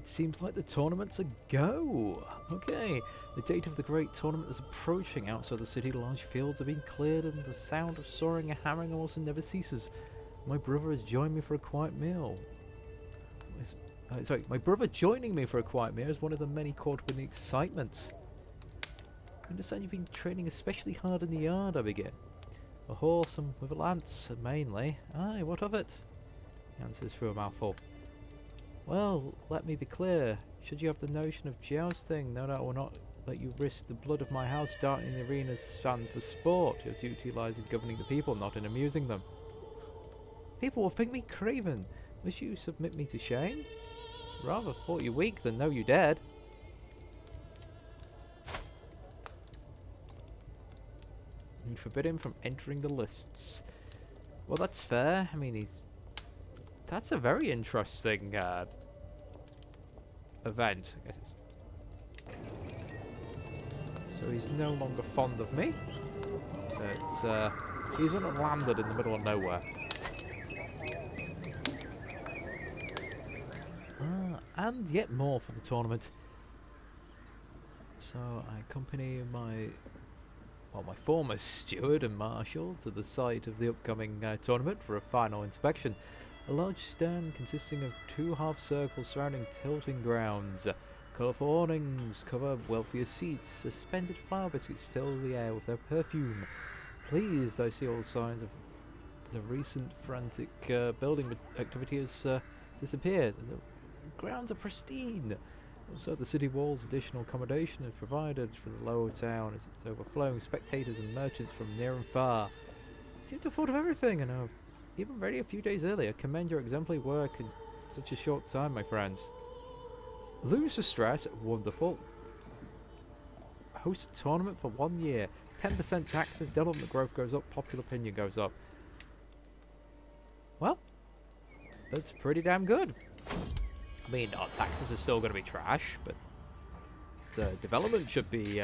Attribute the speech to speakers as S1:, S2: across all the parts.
S1: It seems like the tournament's a go. Okay, the date of the great tournament is approaching. Outside the city, large fields are being cleared and the sound of soaring and hammering also never ceases. My brother has joined me for a quiet meal. My brother joining me for a quiet meal is one of the many caught up in the excitement. I understand you've been training especially hard in the yard, I begin. A horse and with a lance, mainly. Aye, what of it? He answers through a mouthful. Well, let me be clear. Should you have the notion of jousting, no doubt I will not let you risk the blood of my house starting in the arena stand for sport. Your duty lies in governing the people, not in amusing them. People will think me craven. Must you submit me to shame? Rather thought you weak than know you dead. You forbid him from entering the lists. Well, that's fair. I mean, that's a very interesting event. I guess it's... So he's no longer fond of me. But he's unlanded in the middle of nowhere. And yet more for the tournament. So I accompany my former steward and marshal to the site of the upcoming tournament for a final inspection. A large stand consisting of 2 half circles surrounding tilting grounds. Colourful awnings cover wealthier seats. Suspended flower biscuits fill the air with their perfume. Pleased, I see all the signs of the recent frantic building activity has disappeared. The grounds are pristine. Also, the city walls additional accommodation is provided for the lower town as it's overflowing spectators and merchants from near and far. You seem to have thought of everything, and even ready a few days earlier. Commend your exemplary work in such a short time, my friends. Lose the stress, wonderful. Host a tournament for 1 year. 10% taxes, development growth goes up, popular opinion goes up. Well, that's pretty damn good. I mean, our taxes are still going to be trash, but development should be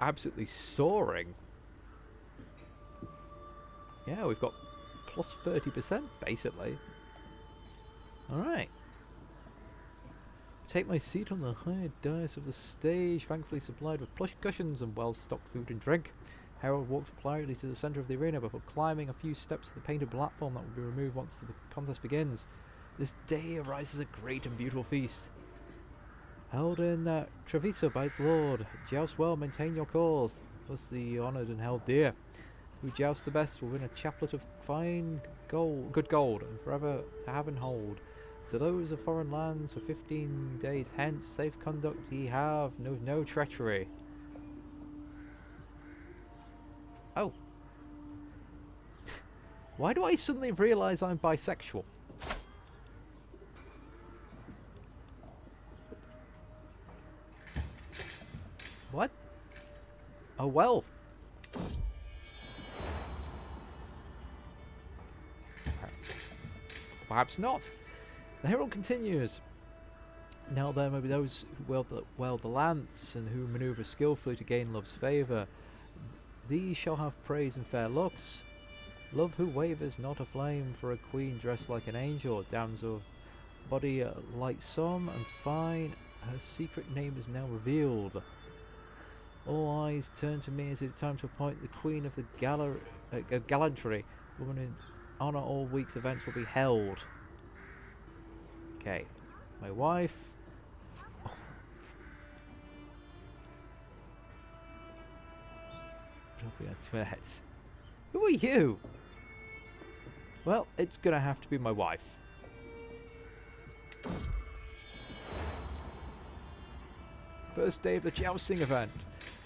S1: absolutely soaring. Yeah, we've got plus 30%, basically. Alright. Take my seat on the high dais of the stage, thankfully supplied with plush cushions and well-stocked food and drink. Harold walks politely to the centre of the arena before climbing a few steps to the painted platform that will be removed once the contest begins. This day arises a great and beautiful feast. Held in Treviso by its lord. Joust well, maintain your cause. Plus the honoured and held dear. Who jousts the best will win a chaplet of fine gold, good gold, and forever to have and hold. To those of foreign lands for 15 days hence, safe conduct ye have, no treachery. Oh. Why do I suddenly realise I'm bisexual? What? Oh well. Perhaps not. The herald continues. Now there may be those who wield the lance and who manoeuvre skillfully to gain love's favour. These shall have praise and fair looks. Love who wavers not a flame for a queen dressed like an angel, damsel of body light some and fine. Her secret name is now revealed. All eyes turn to me as it is time to appoint the queen of the gallantry. Woman in honour all week's events will be held. Okay, my wife. Oh. Who are you? Well, it's gonna have to be my wife. First day of the jousting event.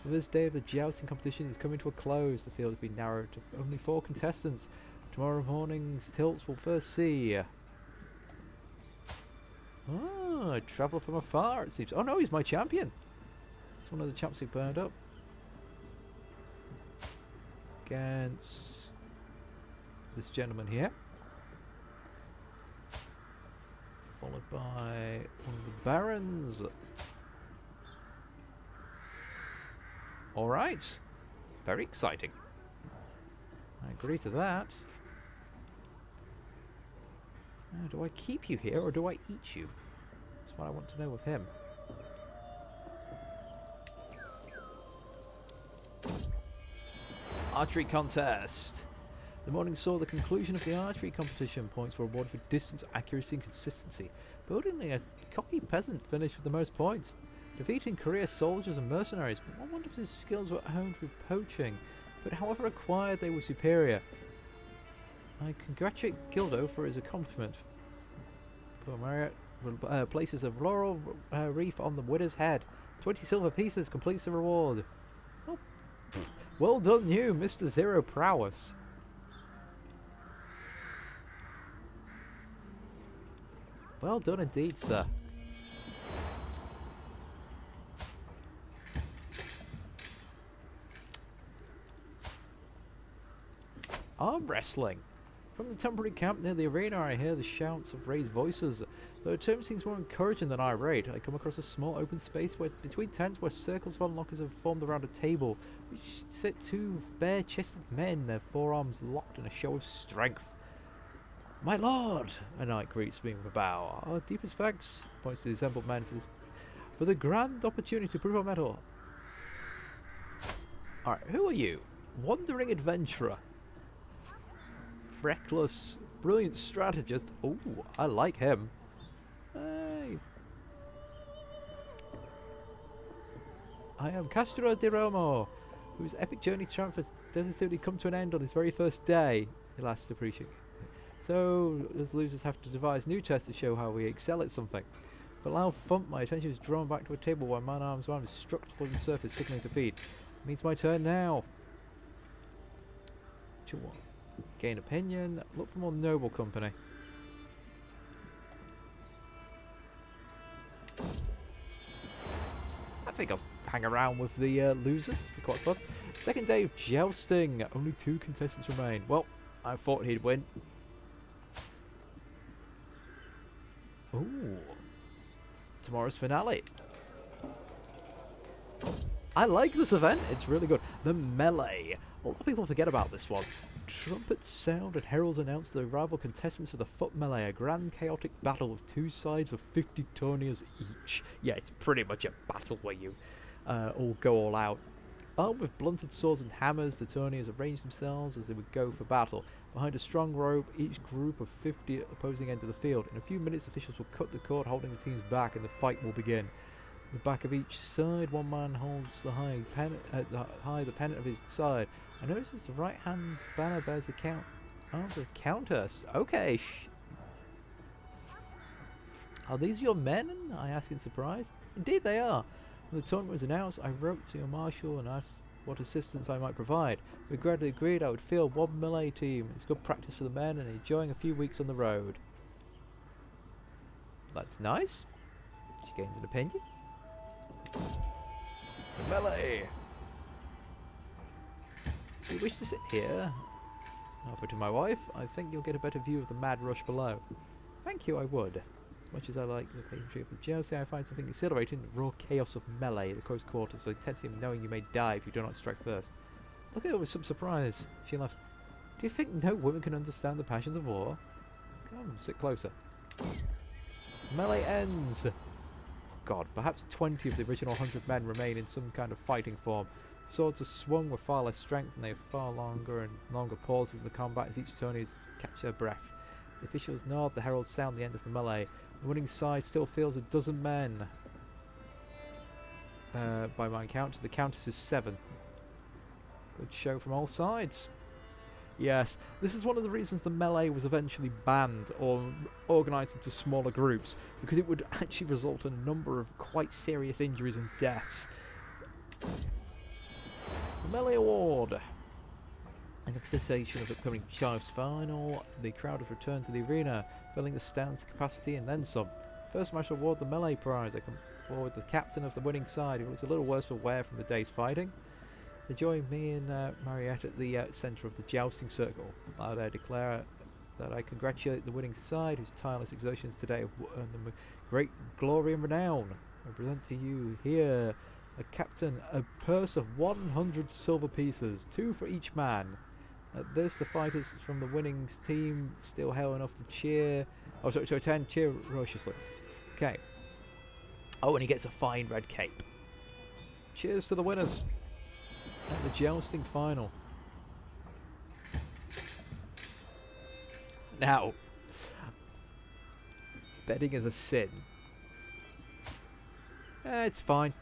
S1: The first day of the jousting competition is coming to a close. The field has been narrowed to only 4 contestants. Tomorrow morning's tilts will first see. Oh, a traveller from afar, it seems. Oh no, he's my champion. It's one of the chaps who burned up. Against this gentleman here. Followed by one of the barons. Alright. Very exciting. I agree to that. Now, do I keep you here or do I eat you? That's what I want to know of him. Archery contest. The morning saw the conclusion of the archery competition. Points were awarded for distance, accuracy and consistency. Building a cocky peasant finished with the most points, defeating career soldiers and mercenaries. One wondered if his skills were honed through poaching, but however acquired they were superior. I congratulate Gildo for his accomplishment. For Marriott places a laurel wreath on the widow's head. 20 silver pieces completes the reward. Oh, well done you, Mr. Zero Prowess. Well done indeed, sir. Arm wrestling. From the temporary camp near the arena, I hear the shouts of raised voices. Though the term seems more encouraging than irate, I come across a small open space between tents where circles of onlookers have formed around a table, which sit two bare-chested men, their forearms locked in a show of strength. My lord, a knight greets me with a bow. Our deepest thanks, points to the assembled men for the grand opportunity to prove our mettle. Alright, who are you? Wandering adventurer. Reckless, brilliant strategist. Oh, I like him. Hey. I am Castro di Romo, whose epic journey to triumph has devastatingly come to an end on his very first day. He laughs to appreciate. So, as losers have to devise new tests to show how we excel at something. With a loud thump, my attention is drawn back to a table where man arms man is struck toward the surface, signaling defeat. It means my turn now. Gain opinion. Look for more noble company. I think I'll hang around with the losers. It'll be quite fun. Second day of jousting. Only 2 contestants remain. Well, I thought he'd win. Ooh. Tomorrow's finale. I like this event. It's really good. The melee. A lot of people forget about this one. Trumpets sound and heralds announce the rival contestants for the foot melee, a grand chaotic battle with 2 sides with 50 tourniers each. Yeah, it's pretty much a battle where you all go all out. Armed with blunted swords and hammers, the tourniers arrange themselves as they would go for battle. Behind a strong rope, each group of 50 opposing end of the field. In a few minutes, officials will cut the cord holding the teams back and the fight will begin. At the back of each side, one man holds the the pennant of his side. I notice the right hand banner bears a countess. Okay. Are these your men? I ask in surprise. Indeed they are. When the tournament was announced, I wrote to your marshal and asked what assistance I might provide. We gradually agreed I would field 1 melee team. It's good practice for the men and enjoying a few weeks on the road. That's nice. She gains an opinion. The melee. Do you wish to sit here? I offer to my wife. I think you'll get a better view of the mad rush below. Thank you, I would. As much as I like the pageantry of the jousting, I find something exhilarating in the raw chaos of melee, the close quarters, the intensity of knowing you may die if you do not strike first. Look at her with some surprise. She laughs. Do you think no woman can understand the passions of war? Come, sit closer. Melee ends. God, perhaps 20 of the original 100 men remain in some kind of fighting form. Swords are swung with far less strength, and they have far longer pauses in the combat as each tourneys catch their breath. The officials nod, the heralds sound the end of the melee. The winning side still fields a dozen men. By my count, the countess is 7. Good show from all sides. Yes, this is one of the reasons the melee was eventually banned or organised into smaller groups, because it would actually result in a number of quite serious injuries and deaths. The Melee Award. In anticipation of the upcoming Chives final, the crowd have returned to the arena, filling the stands to capacity and then some. First match award the Melee Prize. I come forward the captain of the winning side, who looks a little worse for wear from the day's fighting. They join me and Mariette at the centre of the jousting circle. Loud I declare that I congratulate the winning side, whose tireless exertions today have earned them great glory and renown. I present to you here a captain, a purse of 100 silver pieces, 2 for each man. At this, the fighters from the winning team still hell enough to cheer. Oh, sorry, to attend, cheer ferociously. Okay, Oh, and he gets a fine red cape. Cheers to the winners at the jousting final. Now, betting is a sin. It's fine.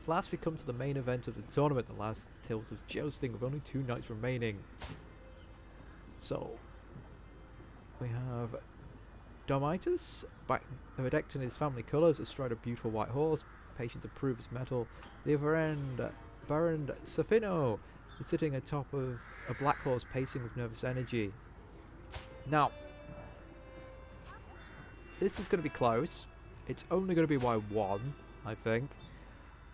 S1: At last we come to the main event of the tournament, the last tilt of jousting with only 2 nights remaining. So, we have Domitus, bedecked in his family colours, astride a beautiful white horse, patient to prove his mettle. The other end, Baron Safino is sitting atop of a black horse, pacing with nervous energy. Now, this is going to be close. It's only going to be by 1, I think.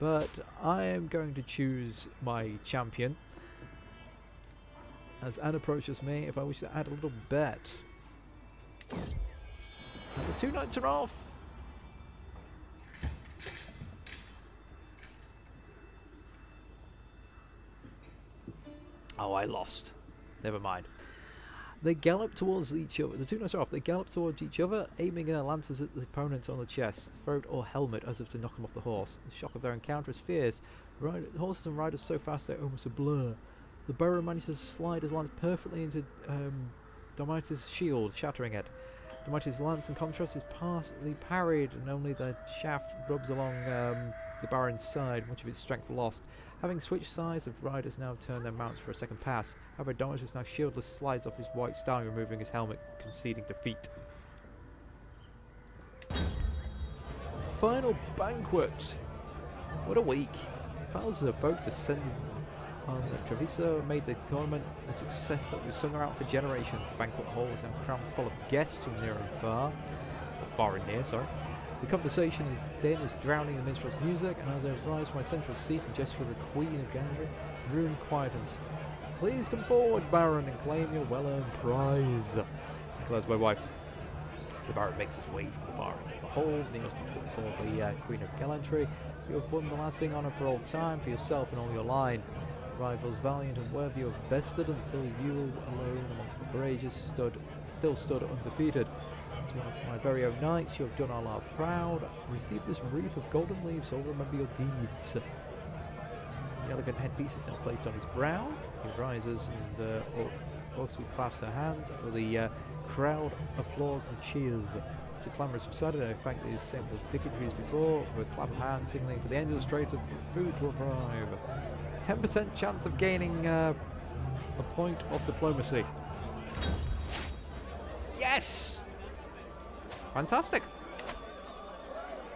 S1: But I am going to choose my champion. As Anne approaches me, if I wish to add a little bet. And the 2 nights are off. Oh, I lost. Never mind. They gallop towards each other. The 2 nights are off. They gallop towards each other, aiming their lances at the opponent on the chest, throat or helmet, as if to knock them off the horse. The shock of their encounter is fierce. Horses and riders so fast they're almost a blur. The Baron manages to slide his lance perfectly into Domitus' shield, shattering it. Domitus' lance, in contrast, is partly parried, and only the shaft rubs along the Baron's side, much of its strength lost. Having switched sides, the riders now turn their mounts for a second pass. However, Domitus, now shieldless, slides off his white stallion, removing his helmet, conceding defeat. Final banquet! What a week! Thousands of folks descended on Treviso, made the tournament a success that was sung out for generations. The banquet hall is now crammed full of guests from near and far. Far and near, sorry. The conversation is drowning in the minstrel's music, and as I rise from my central seat and gesture for the Queen of Gandry, ruin quietens. Please come forward, Baron, and claim your well-earned prize. Declares my wife. The Baron makes his way from the far end of the hall, kneels before the Queen of Gallantry. You have won the lasting honour for all time, for yourself and all your line. Rivals valiant and worthy of bested until you alone amongst the courageous still stood undefeated. As one of my very own knights, you have done Allah proud. Receive this wreath of golden leaves, all remember your deeds. The elegant headpiece is now placed on his brow. He rises and awkwardly clasps her hands. The crowd applauds and cheers. As the clamour subsided, I thank the assembled dignitaries before with a clap of hands signalling for the end of the strait of food to arrive. 10% chance of gaining a point of diplomacy. Yes! Fantastic!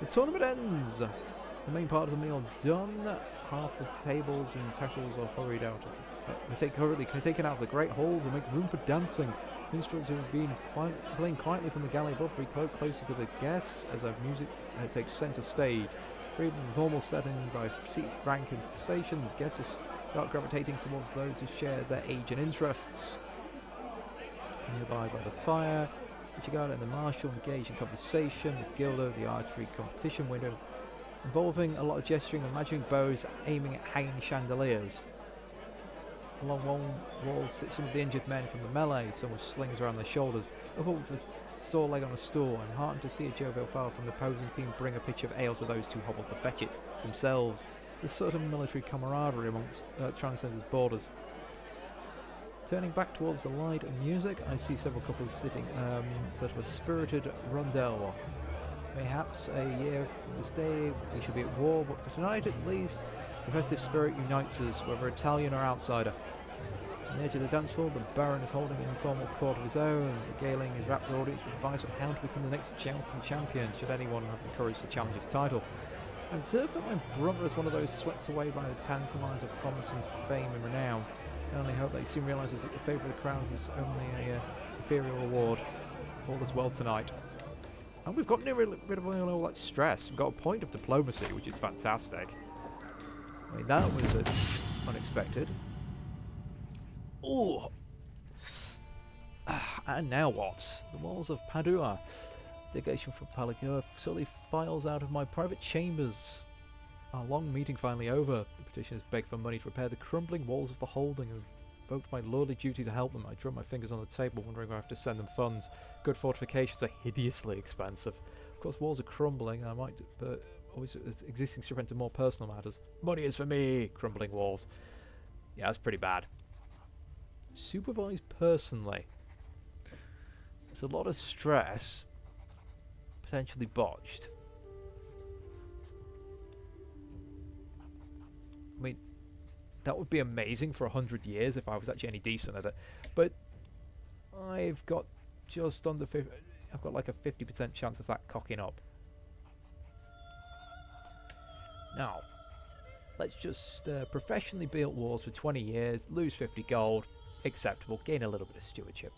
S1: The tournament ends. The main part of the meal done. Half the tables and tassels are hurried out. Hurriedly taken out of the great hall to make room for dancing. Minstrels who have been playing quietly from the galley above recloak closer to the guests as our music takes centre stage. Freed from the normal setting by seat, rank and station, the guests start gravitating towards those who share their age and interests. Nearby by the fire, Michigan and the Marshal engage in conversation with Gildo, the archery competition window, involving a lot of gesturing and magic bows aiming at hanging chandeliers. Along one wall sit some of the injured men from the melee, some with slings around their shoulders, other with a sore leg on a stool. I'm heartened to see a jovial fellow from the opposing team bring a pitcher of ale to those who hobble to fetch it themselves. There's certain military camaraderie amongst transcends borders. Turning back towards the light and music, I see several couples sitting sort of a spirited rondel. Perhaps a year from this day we should be at war, but for tonight at least the festive spirit unites us, whether Italian or outsider. On the edge of the dance floor, the Baron is holding an informal court of his own, regaling his rapt audience with advice on how to become the next jousting champion, should anyone have the courage to challenge his title. I observe that my brother is one of those swept away by the tantalize of promise and fame and renown. I only hope that he soon realises that the favour of the crowns is only a inferior reward. All is well tonight. And we've got rid of all that stress. We've got a point of diplomacy, which is fantastic. I mean, that was unexpected. Ooh! And now what? The walls of Padua. Delegation from Palicua slowly files out of my private chambers. Our long meeting finally over. The petitioners beg for money to repair the crumbling walls of the holding and invoked my lordly duty to help them. I drum my fingers on the table, wondering if I have to send them funds. Good fortifications are hideously expensive. Of course, walls are crumbling. I might, but always existing strip into more personal matters. Money is for me. Crumbling walls. Yeah, that's pretty bad. Supervise personally. There's a lot of stress. Potentially botched. I mean, that would be amazing for 100 years if I was actually any decent at it. But I've got just under 50. I've got like a 50% chance of that cocking up. Now, let's just professionally build walls for 20 years, lose 50 gold, acceptable, gain a little bit of stewardship.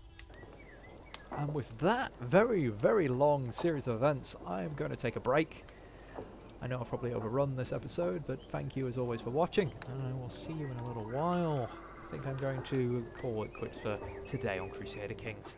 S1: And with that very, very long series of events, I am going to take a break. I know I've probably overrun this episode, but thank you as always for watching, and I will see you in a little while. I think I'm going to call it quits for today on Crusader Kings.